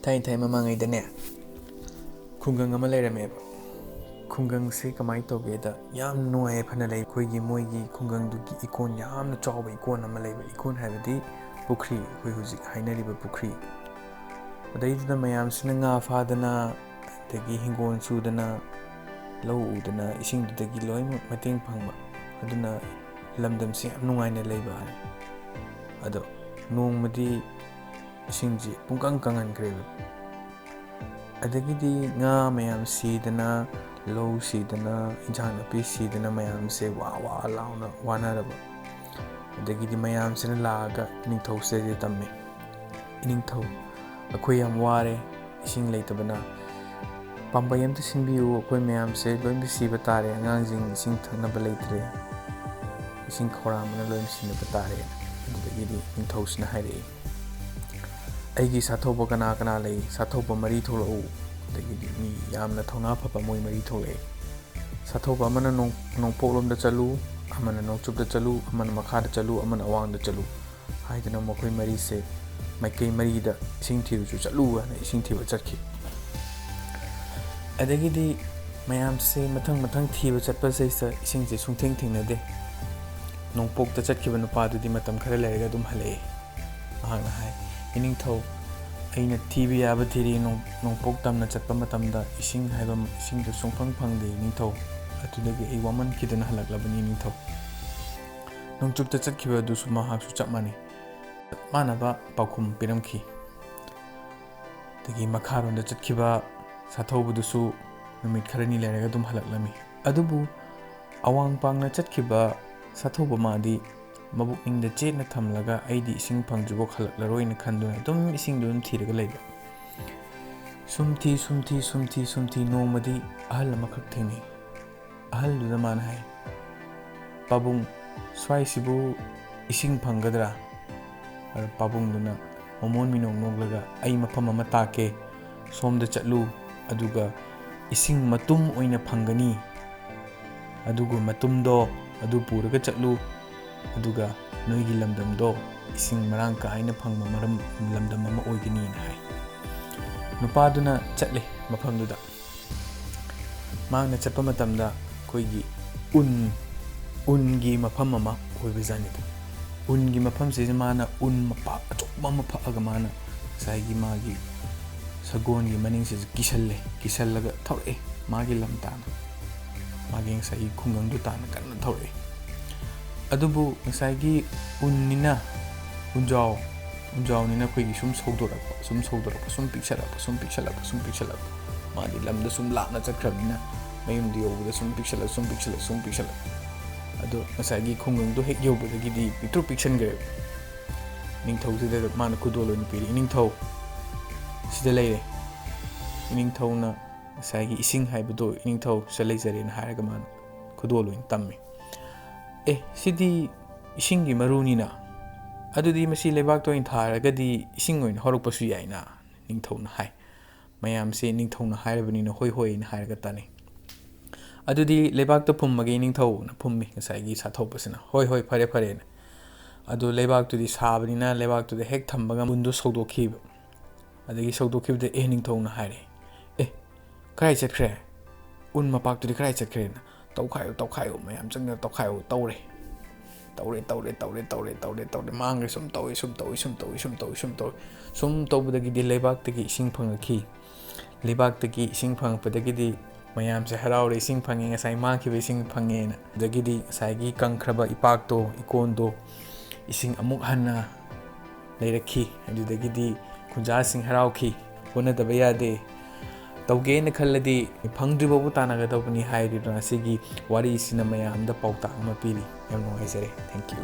Thai mamangaidaने khungang ama leirame khungang se kamai togeda yam noe phana lei khoigi moigi khungang du gi ikon yam na chawba ikon ama leiba ikon habadi pukri khoi huzik hainariba pukri adaidina mayam sina nga fadana dagi hingon sudana lau udana ising dagi loi mateng phangba aduna lamdam se yam nungaina leiba ado nongmadi isingji pungkang kangan greba adagidi nga mayam sidana low sidana injang napi sidana mayam se wa launa wanaraba adagidi mayam sina laga ningthau se tamme ningthau akhoi yam ware ising leitabana pambai amta sinbiu akhoi mayam se loimbi siba tare angangjing ising thanaba leitre ising khoramana loim sinaba tare adagidi ningthau sina haire aigi sathoba kana kana lei sathoba mari tholau dagidi mi yamna thona phapa moi mari tholai sathoba amana nongpoklom da chalu amana nongchup da chalu amana makha da chalu amana awang da chalu haidana mokhoi mari se maikai mari da ising thiru chu chalu na ising thiba chatki adagidi mayam se mathang thiba chatpa se ising se sungtheng thingnade nongpok da chatkiba nupa dudi matam khara lerega dum halai ahana hai iningthau aina TV yaba thiri nongpok tamna chatpa matamda ising haiba ising du sungphang phangde ningthau atudagi ai waman kidana halaklabani ningthau nongchupta chatkhiba du su mahapsu chapmani manaba pakhum piramkhi dagi makharonda chatkhiba sathaubu du su numit kharani lerega dum halaklami adubu awang pangna chatkhiba sathauba madi mabukningda chena thamlaga aidi ising phangjubo khalaklaroi khanduna dum ising dun thiraga leiba sumthi nomadi ahal amakak thini ahal duda man hai pabung swai sibu ising phanggadra ar pabung duna momon minong noglaga ai mafam ama take somda chatlu aduga ising matum oina phangani adugo matumdo adu puraga chatlu aduga noigi lamdamdo ising marang ka haina phangma maram lamdam ama oigani na hai nupaduna chatle mafamduda mangna chappa matamda koigi ungi mafam ama oibizani ungi mafam se mana mapa achokba mapa aga mana saigi magi sagon gi maning se kisallaga thore magi lamtana magi sai khungam du tana kan thore adubu ngasagi unnina unjaw nina khoi sum sodorapa sum pixalapa madi lamda sum lapna chakrabina mayum di yobuda sum pixala adu ngasagi khungang do hek yobuda gidi pitru pixan gre ningthau sida mana kudolo ni piri ningthau sida leire ningthau na ngasagi ising haibudo ningthau salai jare na haraga man kudolo in tammi sidi isingi marunina adudi masi lebak to in tharagadi ising oin horokpasu yaina ningthona hai mayam se ningthona hairabani na hoi na hairaga tani adudi lebak to pummage ningthau na pummi ngasai gi sathopasina hoi fare na adu lebak to di sabani na lebak to de hek thambaga mundu sodokhiba adagi sodokhiba de ningthona haire krai chatkre un mapak to di krai chatkre na tawkhayo mayam changna tawkhayo tawre mangre sum tawbudagi di lebak tagi ising phangakhi lebak tagi ising phangpadagi di mayam se haraure ising phange ngasai mangkhiba ising phange na dagidi saigi kangkhraba ipak to ikondo ising amuk hanna leirakhi adudagi di khunja sing haraukhi honadaba yade tauge na khalladi phangdribabu tanaga tawbani hairina sigi wari sina mayamda pauta ama piri yam nuaisare thank you